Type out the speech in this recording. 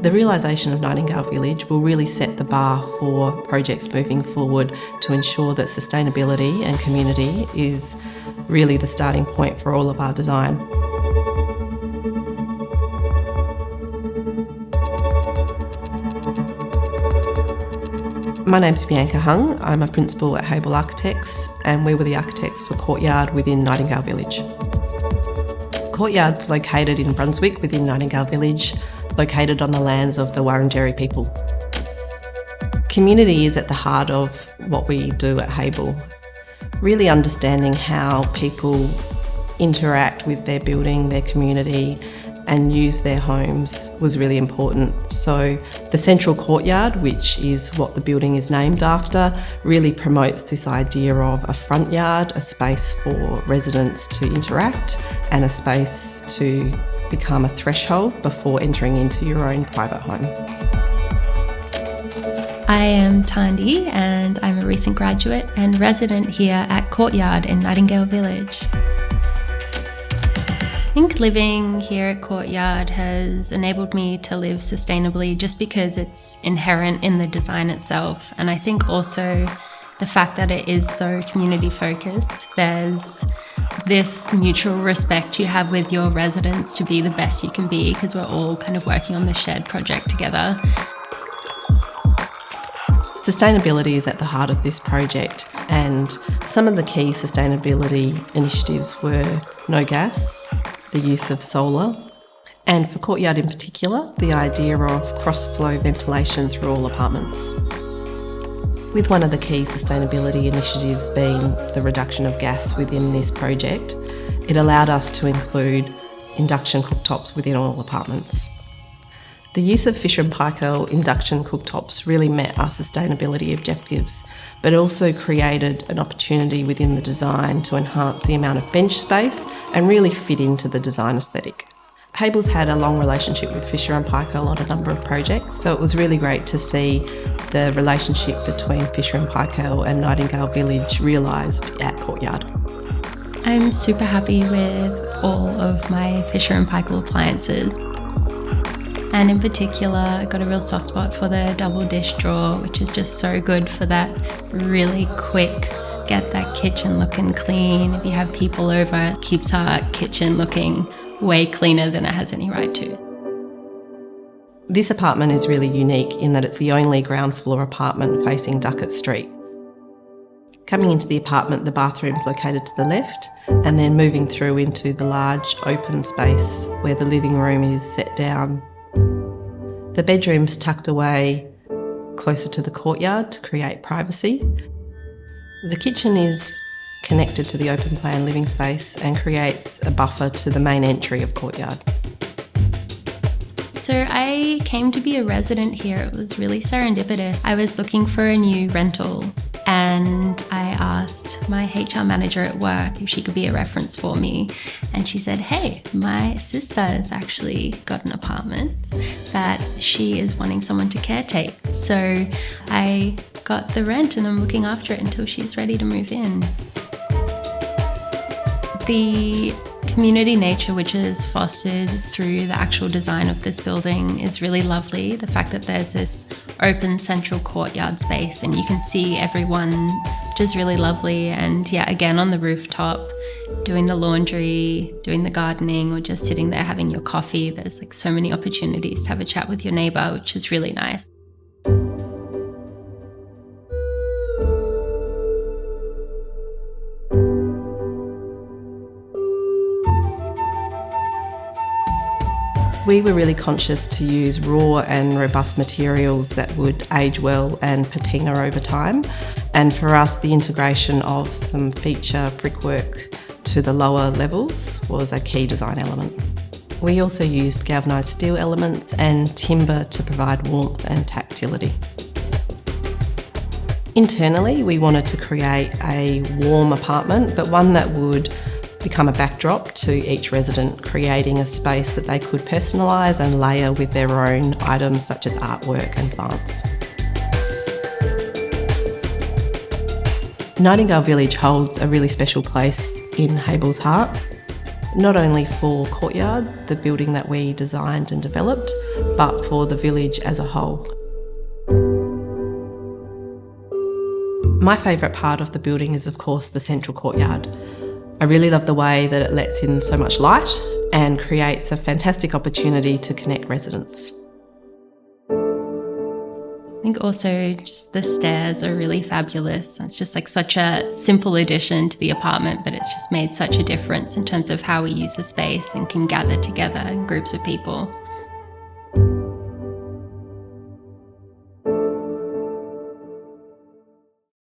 The realisation of Nightingale Village will really set the bar for projects moving forward to ensure that sustainability and community is really the starting point for all of our design. My name's Bianca Hung. I'm a principal at Hayball Architects, and we were the architects for Courtyard within Nightingale Village. Courtyard's located in Brunswick within Nightingale Village, located on the lands of the Wurundjeri people. Community is at the heart of what we do at Hayball. Really understanding how people interact with their building, their community, and use their homes was really important. So the Central Courtyard, which is what the building is named after, really promotes this idea of a front yard, a space for residents to interact, and a space to become a threshold before entering into your own private home. I am Thandi, and I'm a recent graduate and resident here at Courtyard in Nightingale Village. I think living here at Courtyard has enabled me to live sustainably just because it's inherent in the design itself, and I think also the fact that it is so community focused. There's this mutual respect you have with your residents to be the best you can be, because we're all kind of working on this shared project together. Sustainability is at the heart of this project, and some of the key sustainability initiatives were no gas, the use of solar, and for Courtyard in particular, the idea of cross-flow ventilation through all apartments. With one of the key sustainability initiatives being the reduction of gas within this project, it allowed us to include induction cooktops within all apartments. The use of Fisher & Paykel induction cooktops really met our sustainability objectives, but also created an opportunity within the design to enhance the amount of bench space and really fit into the design aesthetic. Hayball's had a long relationship with Fisher & Paykel on a number of projects, so it was really great to see the relationship between Fisher & Paykel and Nightingale Village realised at Courtyard. I'm super happy with all of my Fisher & Paykel appliances. And in particular, I got a real soft spot for the double dish drawer, which is just so good for that really quick, get that kitchen looking clean. If you have people over, it keeps our kitchen looking way cleaner than it has any right to. This apartment is really unique in that it's the only ground floor apartment facing Duckett Street. Coming into the apartment, the bathroom's located to the left, and then moving through into the large open space where the living room is set down. The bedroom's tucked away closer to the courtyard to create privacy. The kitchen is connected to the open plan living space and creates a buffer to the main entry of Courtyard. So I came to be a resident here. It was really serendipitous. I was looking for a new rental, and I asked my HR manager at work if she could be a reference for me. And she said, hey, my sister has actually got an apartment that she is wanting someone to caretake. So I got the rent and I'm looking after it until she's ready to move in. The community nature which is fostered through the actual design of this building is really lovely. The fact that there's this open central courtyard space and you can see everyone, which is really lovely. And yeah, again, on the rooftop, doing the laundry, doing the gardening, or just sitting there having your coffee, there's like so many opportunities to have a chat with your neighbour, which is really nice. We were really conscious to use raw and robust materials that would age well and patina over time. And for us, the integration of some feature brickwork to the lower levels was a key design element. We also used galvanised steel elements and timber to provide warmth and tactility. Internally, we wanted to create a warm apartment, but one that would become a backdrop to each resident, creating a space that they could personalise and layer with their own items such as artwork and plants. Nightingale Village holds a really special place in Hayball's heart. not only for Courtyard, the building that we designed and developed, but for the village as a whole. My favourite part of the building is, of course, the Central Courtyard. I really love the way that it lets in so much light and creates a fantastic opportunity to connect residents. I think also just the stairs are really fabulous. It's just like such a simple addition to the apartment, but it's just made such a difference in terms of how we use the space and can gather together in groups of people.